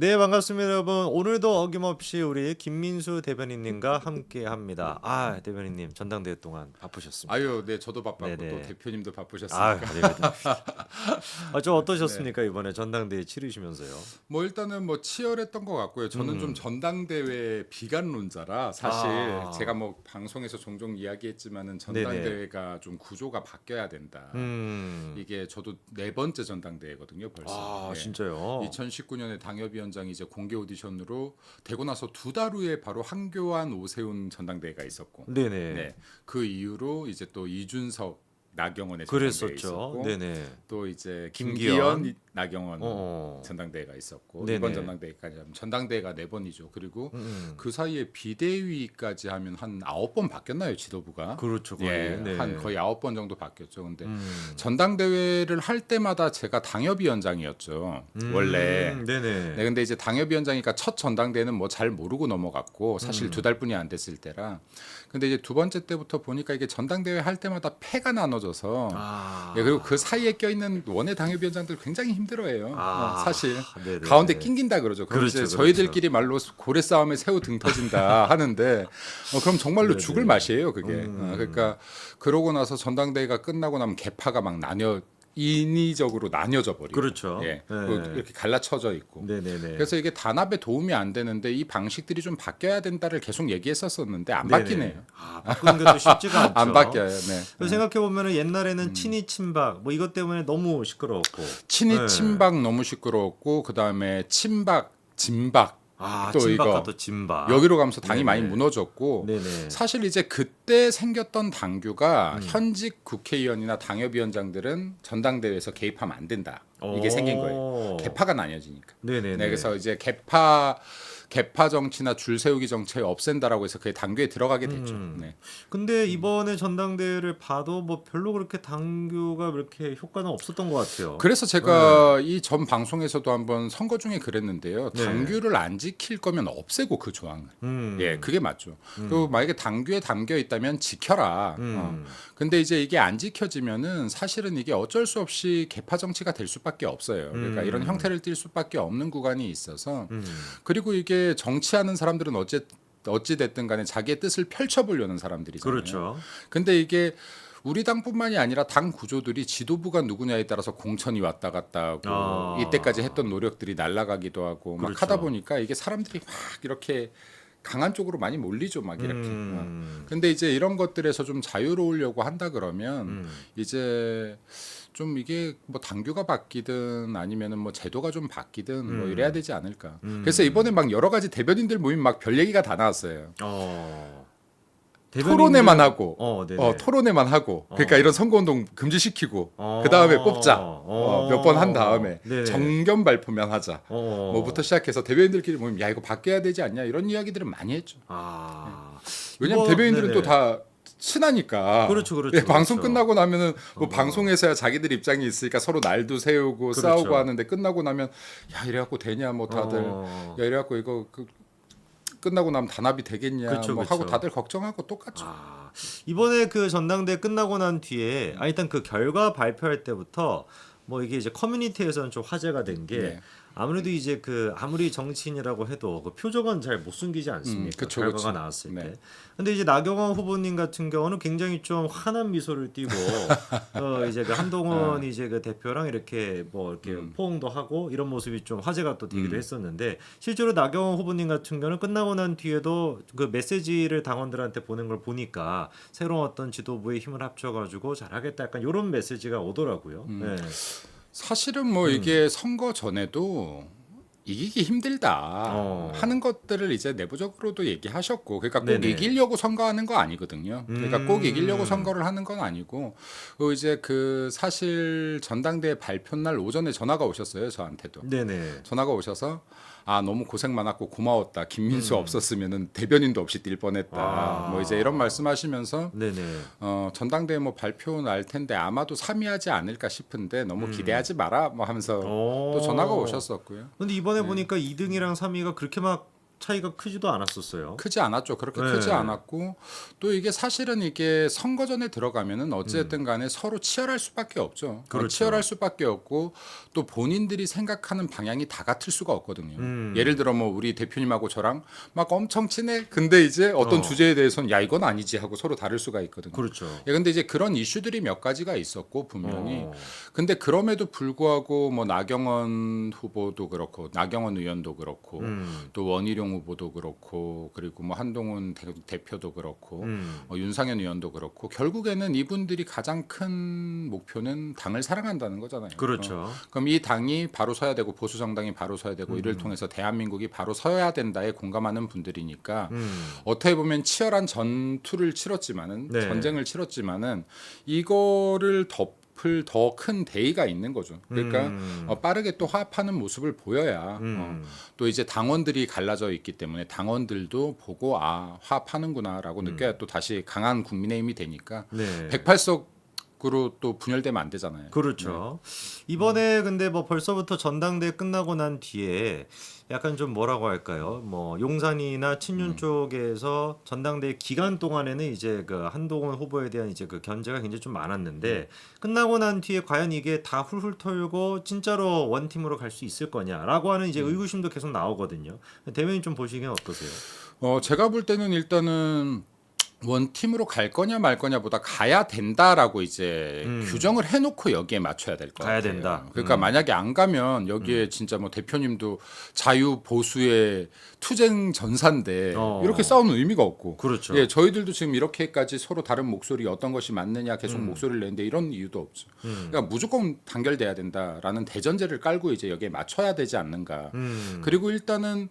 네, 반갑습니다, 여러분. 오늘도 어김없이 우리 김민수 대변인님과 함께합니다. 아, 대변인님 전당대회 동안 바쁘셨습니다. 아유, 네, 저도 바빴고 또 네네. 대표님도 아, 바쁘셨으니까. 아닙니다. 좀 네. 어떠셨습니까, 이번에 전당대회 치르시면서요? 뭐 일단은 뭐 치열했던 것 같고요. 저는 좀 음. 전당대회 비관론자라 사실 제가 아, 뭐 방송에서 종종 이야기했지만은 네네. 전당대회가 좀 구조가 바뀌어야 된다. 음. 이게 저도 네 번째 전당대회거든요, 벌써. 아, 예. 진짜요? 2019년에 당협위원장이 이제 공개 오디션으로 되고 나서 두 달 후에 바로 한교안 오세훈 전당대회가 있었고, 네네. 네, 그 이후로 이제 또 이준석 나경원의 전당대회 그랬었죠. 있었고, 네네. 또 이제 김기현. 김기현 나경원 어. 전당대회가 있었고, 이번 네네. 전당대회까지 하면 전당대회가 네 번이죠. 그리고 음. 그 사이에 비대위까지 하면 한 9번 바뀌었나요, 지도부가? 그렇죠, 거의. 예, 네. 한 거의 9번 정도 바뀌었죠. 근데 음. 전당대회를 할 때마다 제가 당협위원장이었죠. 원래. 네네. 네, 근데 이제 당협위원장이니까 첫 전당대회는 뭐 잘 모르고 넘어갔고 사실 두 음. 달뿐이 안 됐을 때라. 근데 이제 두 번째 때부터 보니까 이게 전당대회 할 때마다 패가 나눠져서 예, 그리고 그 아. 사이에 껴있는 원외 당협위원장들 굉장히 힘들어해요. 아, 사실 가운데 네네네. 낑긴다 그러죠. 그럼 이제 그렇죠, 그렇죠. 저희들끼리 말로 고래 싸움에 새우 등 터진다 하는데 그럼 정말로 죽을 네네. 맛이에요 그게. 그러니까 그러고 나서 전당대회가 끝나고 나면 개파가 막 나뉘어 인위적으로 나뉘어져 버리고 그렇죠. 예, 네. 이렇게 갈라쳐져 있고 네네네. 그래서 이게 단합에 도움이 안 되는데 이 방식들이 좀 바뀌어야 된다를 계속 얘기했었었는데 안 네네. 바뀌네요. 아, 바꾸는 게 또 쉽지가 않죠. 안 바뀌어요. 네. 생각해 보면은 옛날에는 친이 친박 뭐 이것 때문에 너무 시끄러웠고. 친이 네. 친박 너무 시끄러웠고 그 다음에 친박 진박 아, 또 친박과 이거 또 진박. 여기로 가면서 당이 네네. 많이 무너졌고 네네. 사실 이제 그때 생겼던 당규가 음. 현직 국회의원이나 당협위원장들은 전당대회에서 개입하면 안 된다. 이게 생긴 거예요. 오. 개파가 나뉘어지니까. 네네네. 네, 그래서 이제 개파 정치나 줄 세우기 정책 없앤다라고 해서 그게 당규에 들어가게 됐죠. 네. 근데 이번에 전당대회를 봐도 뭐 별로 그렇게 당규가 그렇게 효과는 없었던 것 같아요. 그래서 제가 이 전 방송에서도 한번 선거 중에 그랬는데요. 네. 당규를 안 지킬 거면 없애고 그 조항을. 예, 그게 맞죠. 그리고 만약에 당규에 담겨 있다면 지켜라. 근데 이제 이게 안 지켜지면은 사실은 이게 어쩔 수 없이 개파 정치가 될 수밖에 없어요. 그러니까 이런 형태를 띌 수밖에 없는 구간이 있어서 그리고 이게 정치하는 사람들은 어찌 됐든 간에 자기의 뜻을 펼쳐보려는 사람들이잖아요. 그렇죠. 근데 이게 우리 당뿐만이 아니라 당 구조들이 지도부가 누구냐에 따라서 공천이 왔다 갔다 하고 아. 이때까지 했던 노력들이 날아가기도 하고 막 그렇죠. 하다 보니까 이게 사람들이 막 이렇게 강한 쪽으로 많이 몰리죠, 막 이렇게. 근데 이제 이런 것들에서 좀 자유로우려고 한다 그러면 이제 좀 이게 뭐 당규가 바뀌든 아니면은 뭐 제도가 좀 바뀌든 뭐 이래야 되지 않을까. 그래서 이번에 막 여러 가지 대변인들 모임 막 별 얘기가 다 나왔어요. 토론회만 하고, 네네. 토론회만 하고, 그러니까 어. 이런 선거운동 금지시키고, 그 다음에 뽑자. 몇 번 한 다음에 네네. 정견 발표만 하자. 어. 뭐부터 시작해서 대변인들끼리 모이면 야 이거 바뀌어야 되지 않냐 이런 이야기들은 많이 했죠. 아. 왜냐면 이거- 대변인들은 네네. 또 다 친하니까. 그렇죠, 그렇죠, 예, 방송 그렇죠. 끝나고 나면은 뭐 방송에서야 자기들 입장이 있으니까 서로 날도 세우고 그렇죠. 싸우고 하는데 끝나고 나면 야 이래갖고 되냐 뭐 다들 어. 야 이래갖고 이거 끝나고 나면 단합이 되겠냐 그렇죠, 뭐 그렇죠. 하고 다들 걱정하고 똑같죠. 이번에 그 전당대회 끝나고 난 뒤에 일단 그 결과 발표할 때부터 뭐 이게 이제 커뮤니티에서는 좀 화제가 된 게 네. 아무래도 이제 그 아무리 정치인이라고 해도 그 표정은 잘 못 숨기지 않습니까? 그쵸, 결과가 그쵸. 나왔을 네. 때. 근데 이제 나경원 후보님 같은 경우는 굉장히 좀 환한 미소를 띠고 이제 그 한동훈 이제 그 대표랑 이렇게 뭐 이렇게 포옹도 하고 이런 모습이 좀 화제가 또 되기도 했었는데 실제로 나경원 후보님 같은 경우는 끝나고 난 뒤에도 그 메시지를 당원들한테 보낸 걸 보니까 새로운 어떤 지도부의 힘을 합쳐가지고 잘하겠다 약간 이런 메시지가 오더라고요. 네. 사실은 뭐 이게 선거 전에도 이기기 힘들다 하는 것들을 이제 내부적으로도 얘기하셨고 그러니까 꼭 네네. 이기려고 선거하는 거 아니거든요. 그러니까 꼭 이기려고 선거를 하는 건 아니고 그리고 이제 그 사실 전당대회 발표 날 오전에 전화가 오셨어요 저한테도. 네네. 전화가 오셔서 아 너무 고생 많았고 고마웠다. 김민수 없었으면은 대변인도 없이 뛸 뻔했다. 뭐 이제 이런 말씀하시면서 네네. 전당대회 뭐 발표 날 텐데 아마도 3위 하지 않을까 싶은데 너무 기대하지 마라 뭐 하면서 또 전화가 오셨었고요. 근데 이번에 보니까 2등이랑 3위가 그렇게 막 차이가 크지도 않았었어요. 크지 않았죠. 그렇게 네. 크지 않았고 또 이게 사실은 이게 선거전에 들어가면은 어쨌든 간에 서로 치열할 수밖에 없죠. 그렇죠. 치열할 수밖에 없고 또 본인들이 생각하는 방향이 다 같을 수가 없거든요. 예를 들어 뭐 우리 대표님하고 저랑 막 엄청 친해. 근데 이제 어떤 주제에 대해서는 야 이건 아니지 하고 서로 다를 수가 있거든요. 그렇죠. 예, 근데 이제 그런 이슈들이 몇 가지가 있었고 분명히 어. 근데 그럼에도 불구하고 뭐 나경원 후보도 그렇고 나경원 의원도 그렇고 또 원희룡 후보도 그렇고 그리고 뭐 한동훈 대표도 그렇고 윤상현 의원도 그렇고 결국에는 이분들이 가장 큰 목표는 당을 사랑한다는 거잖아요. 그렇죠. 그럼 이 당이 바로 서야 되고 보수 정당이 바로 서야 되고 이를 통해서 대한민국이 바로 서야 된다에 공감하는 분들이니까 어떻게 보면 치열한 전투를 치렀지만은 네. 전쟁을 치렀지만은 이거를 덮을 더 큰 대의가 있는 거죠. 그러니까 빠르게 또 화합하는 모습을 보여야 또 이제 당원들이 갈라져 있기 때문에 당원들도 보고 아 화합하는구나라고 느껴야 또 다시 강한 국민의힘이 되니까 네. 108석으로 또 분열되면 안 되잖아요. 그렇죠. 이번에 근데 뭐 벌써부터 전당대회 끝나고 난 뒤에 약간 좀 뭐라고 할까요? 뭐 용산이나 친윤 쪽에서 전당대회 기간 동안에는 이제 그 한동훈 후보에 대한 이제 그 견제가 굉장히 좀 많았는데 끝나고 난 뒤에 과연 이게 다 훌훌 털고 진짜로 원팀으로 갈 수 있을 거냐라고 하는 이제 의구심도 계속 나오거든요. 대변인 좀 보시기엔 어떠세요? 제가 볼 때는 일단은 원팀으로 갈 거냐 말 거냐보다 가야 된다라고 이제 규정을 해놓고 여기에 맞춰야 될 것 가야 같아요. 된다. 그러니까 만약에 안 가면 여기에 진짜 뭐 대표님도 자유 보수의 투쟁 전사인데 이렇게 싸우는 의미가 없고, 그렇죠. 예, 저희들도 지금 이렇게까지 서로 다른 목소리 어떤 것이 맞느냐 계속 목소리를 내는데 이런 이유도 없죠. 그러니까 무조건 단결돼야 된다라는 대전제를 깔고 이제 여기에 맞춰야 되지 않는가. 그리고 일단은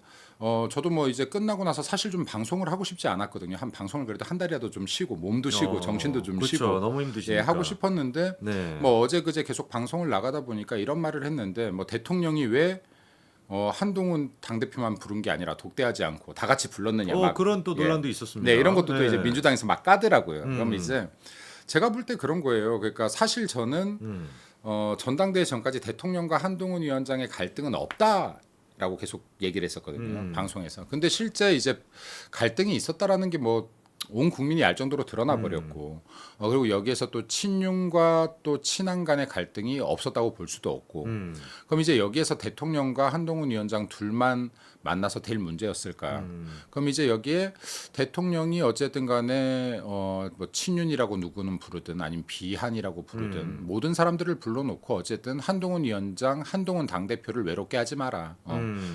저도 뭐 이제 끝나고 나서 사실 좀 방송을 하고 싶지 않았거든요. 한 방송을 그래도 한 달이라도 좀 쉬고 몸도 쉬고 정신도 좀 그렇죠. 쉬고 너무 힘드시니까. 예, 하고 싶었는데 네. 뭐 어제 그제 계속 방송을 나가다 보니까 이런 말을 했는데 뭐 대통령이 왜 한동훈 당대표만 부른 게 아니라 독대하지 않고 다 같이 불렀느냐 막 그런 또 예. 논란도 있었습니다. 네, 이런 것도 또 네. 이제 민주당에서 막 까더라고요. 그럼 이제 제가 볼 때 그런 거예요. 그러니까 사실 저는 전당대회 전까지 대통령과 한동훈 위원장의 갈등은 없다라고 계속 얘기를 했었거든요. 방송에서. 근데 실제 이제 갈등이 있었다라는 게 뭐 온 국민이 알 정도로 드러나 버렸고 그리고 여기에서 또 친윤과 또 친한 간의 갈등이 없었다고 볼 수도 없고 그럼 이제 여기에서 대통령과 한동훈 위원장 둘만 만나서 될 문제였을까? 그럼 이제 여기에 대통령이 어쨌든 간에 뭐 친윤이라고 누구는 부르든 아니면 비한이라고 부르든 모든 사람들을 불러놓고 어쨌든 한동훈 위원장, 한동훈 당대표를 외롭게 하지 마라.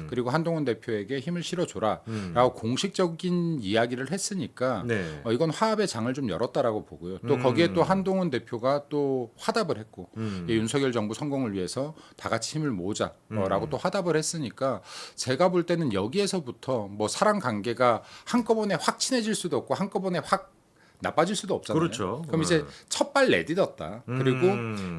그리고 한동훈 대표에게 힘을 실어줘라. 라고 공식적인 이야기를 했으니까 네. 이건 화합의 장을 좀 열었다라고 보고요. 또 거기에 또 한동훈 대표가 또 화답을 했고 윤석열 정부 성공을 위해서 다 같이 힘을 모으자라고 또 화답을 했으니까 제가 볼 때는 여기에서부터 뭐 사람 관계가 한꺼번에 확 친해질 수도 없고 한꺼번에 확 나빠질 수도 없잖아요. 그렇죠. 그럼 이제 첫 발 내딛었다. 그리고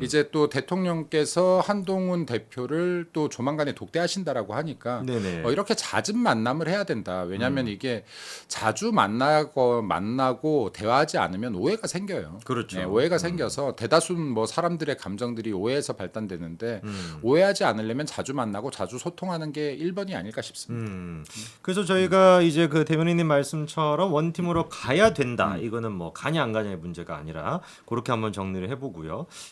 이제 또 대통령께서 한동훈 대표를 또 조만간에 독대하신다라고 하니까 네네. 이렇게 잦은 만남을 해야 된다. 왜냐하면 이게 자주 만나고 대화하지 않으면 오해가 생겨요. 그렇죠. 네, 오해가 생겨서 대다수 뭐 사람들의 감정들이 오해에서 발단되는데 오해하지 않으려면 자주 만나고 자주 소통하는 게 1번이 아닐까 싶습니다. 그래서 저희가 이제 그 대변인님 말씀처럼 원팀으로 가야 된다. 이거는 뭐 가냐 안 가냐의 문제가 아니라 그렇게 한번 정리를 해보고요.